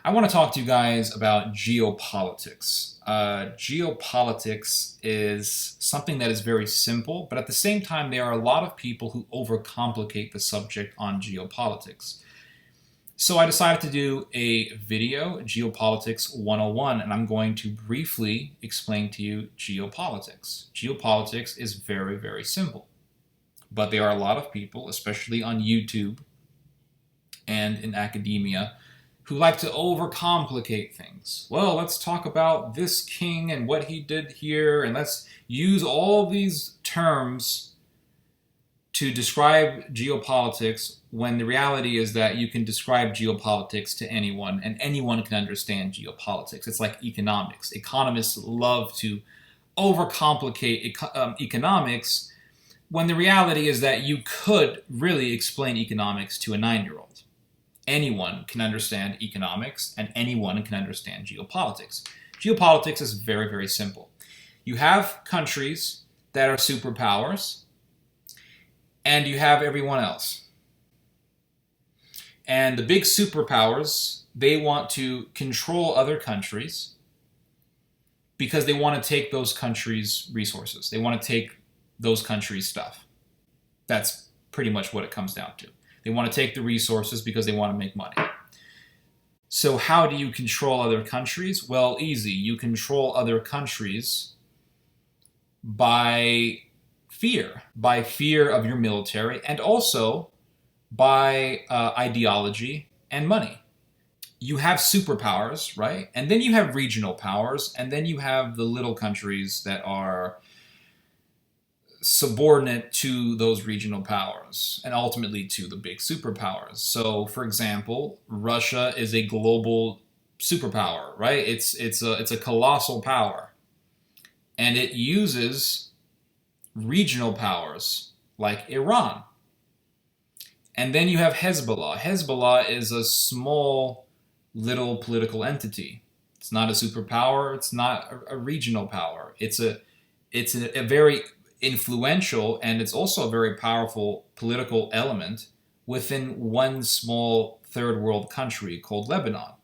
I want to talk to you guys about geopolitics. Geopolitics is something that is very simple, but at the same time, there are a lot of people who overcomplicate the subject on geopolitics. So I decided to do a video, Geopolitics 101, and I'm going to briefly explain to you geopolitics. Geopolitics is very, very simple, but there are a lot of people, especially on YouTube and in academia, who like to overcomplicate things. Well, let's talk about this king and what he did here, and let's use all these terms to describe geopolitics, when the reality is that you can describe geopolitics to anyone, and anyone can understand geopolitics. It's like economics. Economists love to overcomplicate economics, when the reality is that you could really explain economics to a 9-year-old. Anyone can understand economics, and anyone can understand geopolitics. Geopolitics is very, very simple. You have countries that are superpowers, and you have everyone else. And the big superpowers, they want to control other countries because they want to take those countries' resources. They want to take those countries' stuff. That's pretty much what it comes down to. They want to take the resources because they want to make money. So how do you control other countries? Well, easy. You control other countries by fear of your military, and also by ideology and money. You have superpowers, right? And then you have regional powers, and then you have the little countries that are subordinate to those regional powers, and ultimately to the big superpowers. So, for example, Russia is a global superpower, right? It's a colossal power, and it uses regional powers like Iran. And then you have Hezbollah. Hezbollah is a small little political entity. It's not a superpower. It's not a regional power. It's a very influential, and it's also a very powerful political element within one small third world country called Lebanon.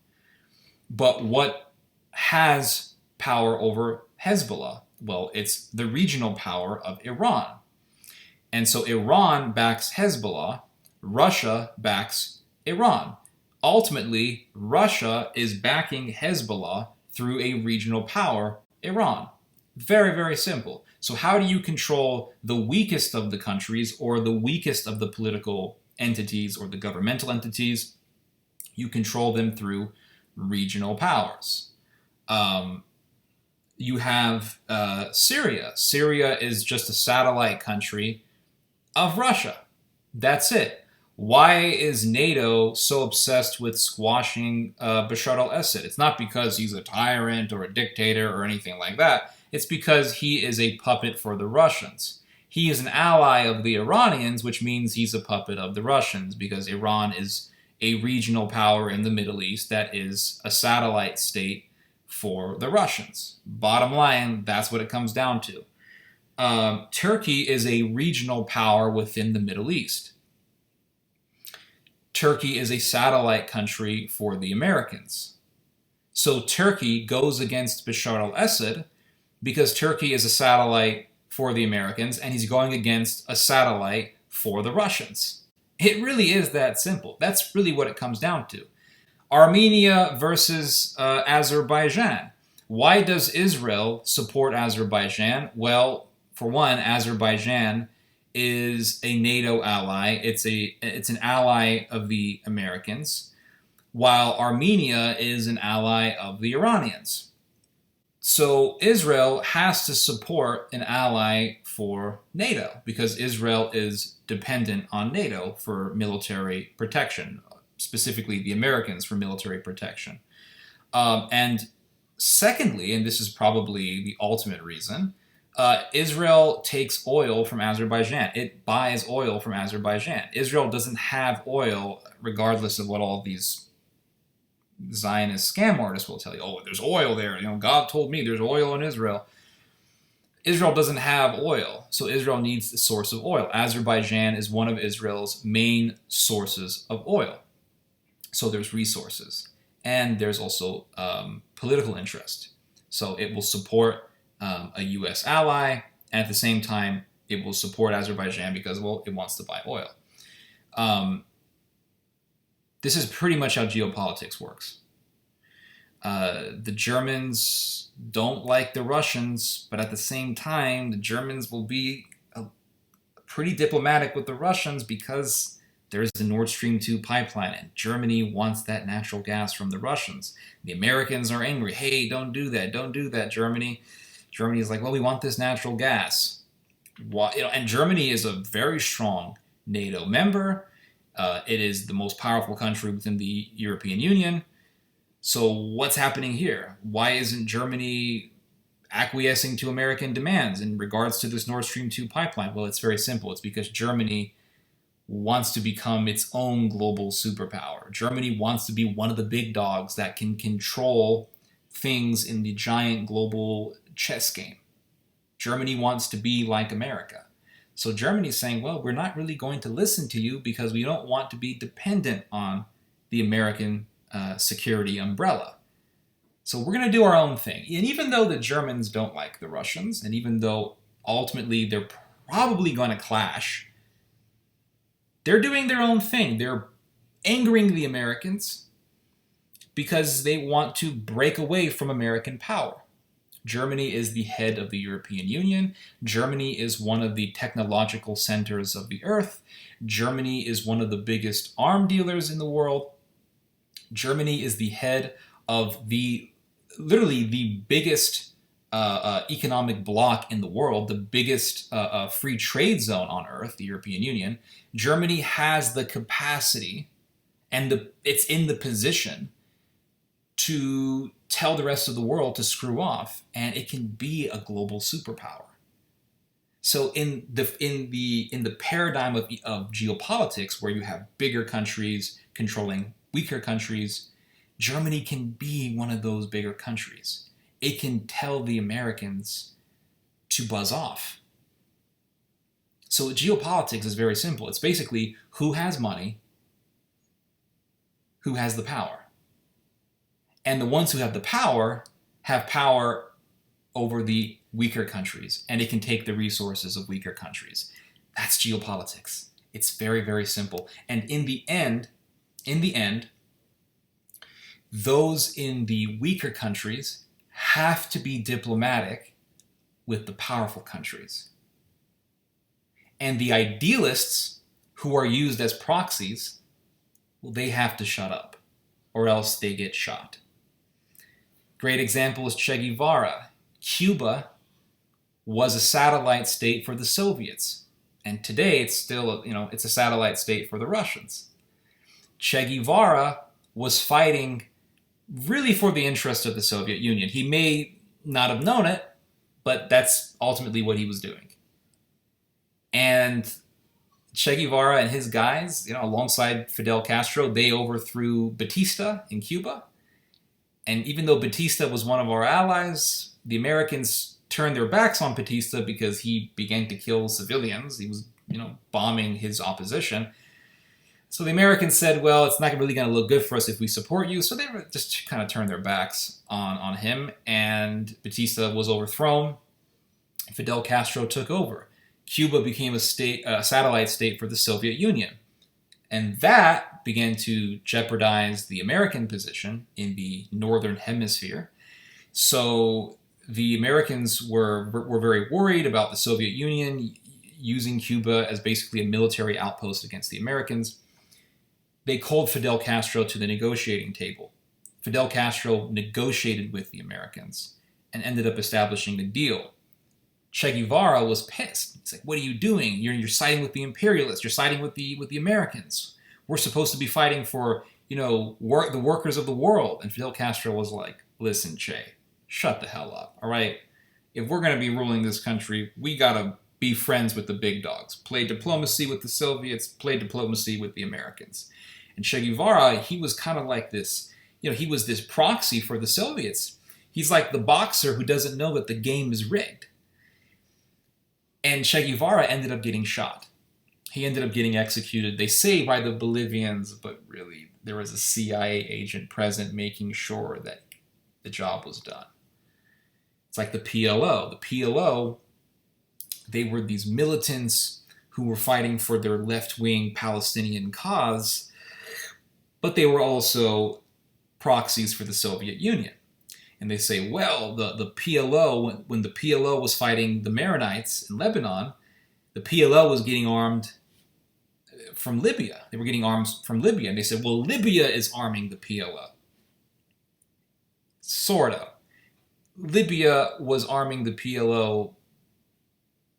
But what has power over Hezbollah? Well, it's the regional power of Iran. And so Iran backs Hezbollah, Russia backs Iran. Ultimately, Russia is backing Hezbollah through a regional power, Iran. Very, very simple. So how do you control the weakest of the countries, or the weakest of the political entities or the governmental entities? You control them through regional powers. You have Syria. Syria is just a satellite country of Russia. That's it. Why is NATO so obsessed with squashing Bashar al-Assad? It's not because he's a tyrant or a dictator or anything like that. It's because he is a puppet for the Russians. He is an ally of the Iranians, which means he's a puppet of the Russians, because Iran is a regional power in the Middle East that is a satellite state for the Russians. Bottom line, that's what it comes down to. Turkey is a regional power within the Middle East. Turkey is a satellite country for the Americans. So Turkey goes against Bashar al-Assad because Turkey is a satellite for the Americans, and he's going against a satellite for the Russians. It really is that simple. That's really what it comes down to. Armenia versus Azerbaijan. Why does Israel support Azerbaijan? Well, for one, Azerbaijan is a NATO ally. It's an ally of the Americans, while Armenia is an ally of the Iranians. So Israel has to support an ally for NATO, because Israel is dependent on NATO for military protection, specifically the Americans for military protection. And secondly, and this is probably the ultimate reason, Israel takes oil from Azerbaijan. It buys oil from Azerbaijan. Israel doesn't have oil, regardless of what all these Zionist scam artists will tell you. Oh, there's oil there. You know, God told me there's oil in Israel. Israel doesn't have oil, so Israel needs a source of oil. Azerbaijan is one of Israel's main sources of oil. So there's resources. and there's also political interest. So it will support a U.S. ally, and at the same time, it will support Azerbaijan because, well, it wants to buy oil. This is pretty much how geopolitics works. The Germans don't like the Russians, but at the same time, the Germans will be pretty diplomatic with the Russians because there's the Nord Stream 2 pipeline, and Germany wants that natural gas from the Russians. The Americans are angry. Hey, don't do that, Germany. Germany is like, well, we want this natural gas. And Germany is a very strong NATO member. It is the most powerful country within the European Union. So what's happening here? Why isn't Germany acquiescing to American demands in regards to this Nord Stream 2 pipeline? Well, it's very simple. It's because Germany wants to become its own global superpower. Germany wants to be one of the big dogs that can control things in the giant global chess game. Germany wants to be like America. So Germany's saying, well, we're not really going to listen to you because we don't want to be dependent on the American security umbrella. So we're going to do our own thing. And even though the Germans don't like the Russians, and even though ultimately they're probably going to clash, they're doing their own thing. They're angering the Americans because they want to break away from American power. Germany is the head of the European Union. Germany is one of the technological centers of the earth. Germany is one of the biggest arm dealers in the world. Germany is the head of literally the biggest economic bloc in the world, the biggest free trade zone on earth, the European Union. Germany has the capacity and it's in the position to tell the rest of the world to screw off, and it can be a global superpower. So in the paradigm of geopolitics, where you have bigger countries controlling weaker countries, Germany can be one of those bigger countries. It can tell the Americans to buzz off. So geopolitics is very simple. It's basically who has money, who has the power. And the ones who have power over the weaker countries, and it can take the resources of weaker countries. That's geopolitics. It's very, very simple. And in the end, those in the weaker countries have to be diplomatic with the powerful countries. And the idealists who are used as proxies, well, they have to shut up, or else they get shot. Great example is Che Guevara. Cuba was a satellite state for the Soviets, and today it's still, it's a satellite state for the Russians. Che Guevara was fighting really for the interest of the Soviet Union. He may not have known it, but that's ultimately what he was doing. And Che Guevara and his guys, alongside Fidel Castro, they overthrew Batista in Cuba. And even though Batista was one of our allies, the Americans turned their backs on Batista because he began to kill civilians. He was, bombing his opposition. So the Americans said, well, it's not really going to look good for us if we support you. So they just kind of turned their backs on him, and Batista was overthrown. Fidel Castro took over. Cuba became a satellite state for the Soviet Union. And that began to jeopardize the American position in the Northern Hemisphere. So the Americans were very worried about the Soviet Union using Cuba as basically a military outpost against the Americans. They called Fidel Castro to the negotiating table. Fidel Castro negotiated with the Americans and ended up establishing the deal. Che Guevara was pissed. He's like, what are you doing? You're siding with the imperialists. You're siding with the Americans. We're supposed to be fighting for, the workers of the world. And Fidel Castro was like, listen, Che, shut the hell up, all right? If we're going to be ruling this country, we got to be friends with the big dogs. Play diplomacy with the Soviets, play diplomacy with the Americans. And Che Guevara, he was kind of like this, he was this proxy for the Soviets. He's like the boxer who doesn't know that the game is rigged. And Che Guevara ended up getting shot. He ended up getting executed, they say, by the Bolivians, but really there was a CIA agent present making sure that the job was done. It's like the PLO. The PLO, they were these militants who were fighting for their left-wing Palestinian cause, but they were also proxies for the Soviet Union. And they say, well, the PLO, when the PLO was fighting the Maronites in Lebanon, the PLO was getting armed from Libya. They were getting arms from Libya. And they said, well, Libya is arming the PLO. Sort of. Libya was arming the PLO,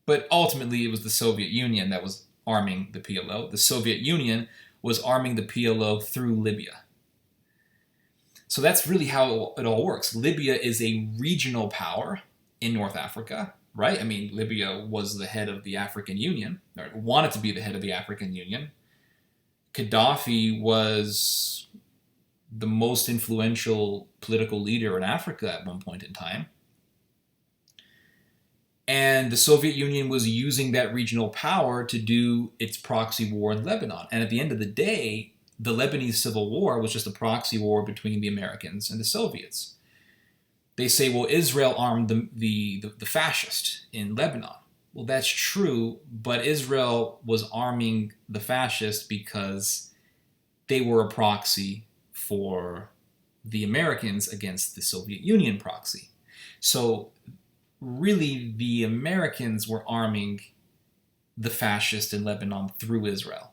but ultimately it was the Soviet Union that was arming the PLO. The Soviet Union was arming the PLO through Libya. So that's really how it all works. Libya is a regional power in North Africa, right? I mean, Libya was the head of the African Union, or wanted to be the head of the African Union. Gaddafi was the most influential political leader in Africa at one point in time. And the Soviet Union was using that regional power to do its proxy war in Lebanon. And at the end of the day, the Lebanese Civil War was just a proxy war between the Americans and the Soviets. They say, well, Israel armed the fascist in Lebanon. Well, that's true, but Israel was arming the fascists because they were a proxy for the Americans against the Soviet Union proxy. So really, the Americans were arming the fascists in Lebanon through Israel.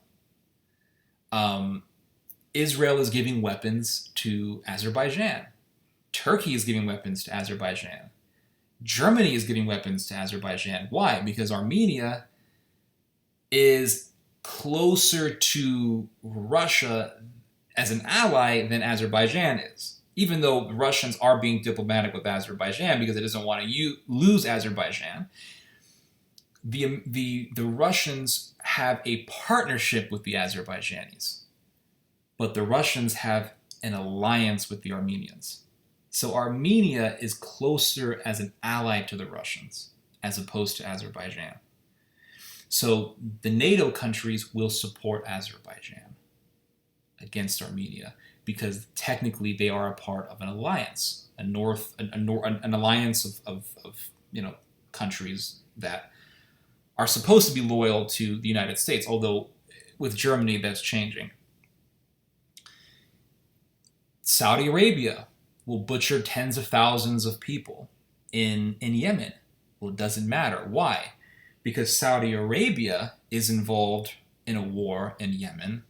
Israel is giving weapons to Azerbaijan. Turkey is giving weapons to Azerbaijan. Germany is giving weapons to Azerbaijan. Why? Because Armenia is closer to Russia as an ally than Azerbaijan is. Even though the Russians are being diplomatic with Azerbaijan because it doesn't want to lose Azerbaijan, the Russians have a partnership with the Azerbaijanis. But the Russians have an alliance with the Armenians. So Armenia is closer as an ally to the Russians as opposed to Azerbaijan. So the NATO countries will support Azerbaijan against Armenia because technically they are a part of an alliance, an alliance of countries that are supposed to be loyal to the United States, although with Germany that's changing. Saudi Arabia will butcher tens of thousands of people in Yemen. Well, it doesn't matter. Why? Because Saudi Arabia is involved in a war in Yemen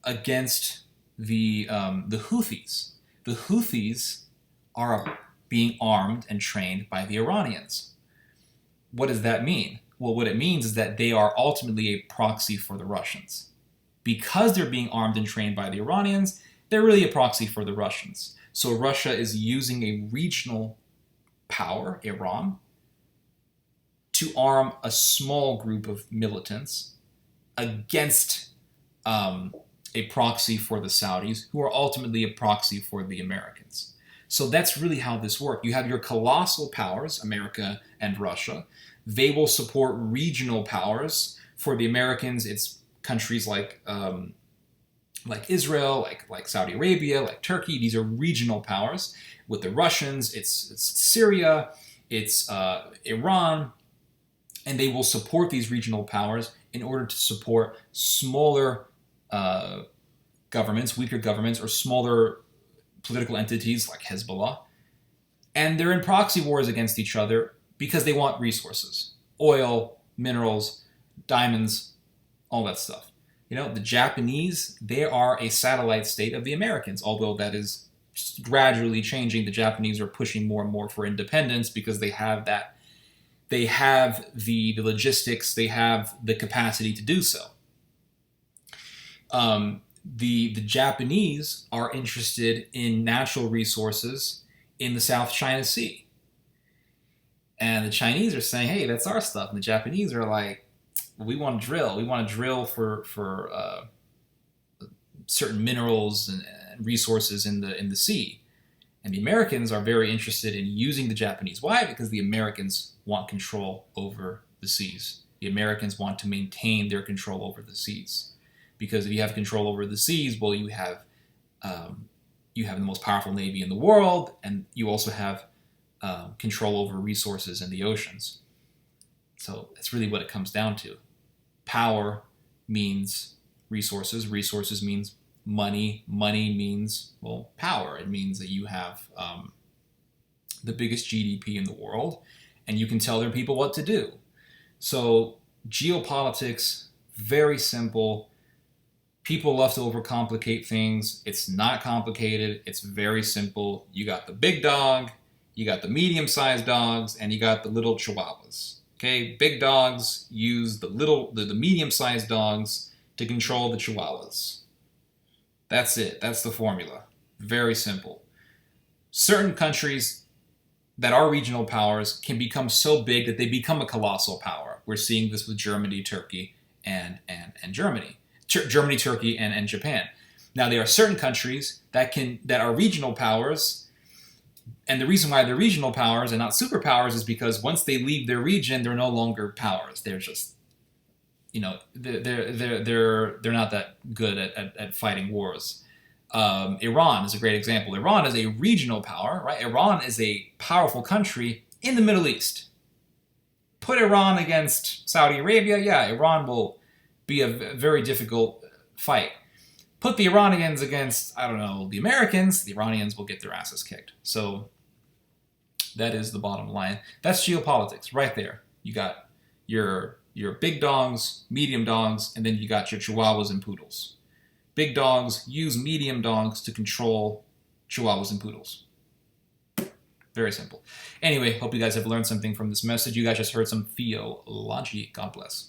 against the Houthis. The Houthis are being armed and trained by the Iranians. What does that mean? Well, what it means is that they are ultimately a proxy for the Russians. Because they're being armed and trained by the Iranians, they're really a proxy for the Russians. So Russia is using a regional power, Iran, to arm a small group of militants against a proxy for the Saudis, who are ultimately a proxy for the Americans. So that's really how this works. You have your colossal powers, America and Russia. They will support regional powers. For the Americans, it's countries like Israel, like Saudi Arabia, like Turkey. These are regional powers. With the Russians, it's Syria, it's Iran, and they will support these regional powers in order to support smaller governments, weaker governments, or smaller political entities like Hezbollah. And they're in proxy wars against each other because they want resources, oil, minerals, diamonds, all that stuff. You know, the Japanese, they are a satellite state of the Americans, although that is gradually changing. The Japanese are pushing more and more for independence because they have that. They have the logistics, they have the capacity to do so. The Japanese are interested in natural resources in the South China Sea. And the Chinese are saying, hey, that's our stuff. And the Japanese are like, we want to drill. We want to drill for certain minerals and resources in the sea. And the Americans are very interested in using the Japanese. Why? Because the Americans want control over the seas. The Americans want to maintain their control over the seas. because if you have control over the seas, well, you have the most powerful navy in the world, and you also have control over resources in the oceans. So that's really what it comes down to. Power means resources. Resources means money. Money means, well, power. It means that you have the biggest GDP in the world, and you can tell their people what to do. So geopolitics, very simple. People love to overcomplicate things. It's not complicated. It's very simple. You got the big dog, you got the medium-sized dogs, and you got the little chihuahuas. Okay, big dogs use the medium-sized dogs to control the chihuahuas. That's it. That's the formula. Very simple. Certain countries that are regional powers can become so big that they become a colossal power. We're seeing this with Germany, Turkey, and Germany. Germany, Turkey, and Japan. Now, there are certain countries that are regional powers, and the reason why they're regional powers and not superpowers is because once they leave their region, they're no longer powers. They're just, they're not that good at fighting wars. Iran is a great example. Iran is a regional power, right? Iran is a powerful country in the Middle East. Put Iran against Saudi Arabia, yeah, Iran will be a very difficult fight. Put the Iranians against, I don't know, the Americans, the Iranians will get their asses kicked. So that is the bottom line. That's geopolitics right there. You got your big dogs, medium dogs, and then you got your chihuahuas and poodles. Big dogs use medium dogs to control chihuahuas and poodles. Very simple. Anyway, hope you guys have learned something from this message. You guys just heard some theology. God bless.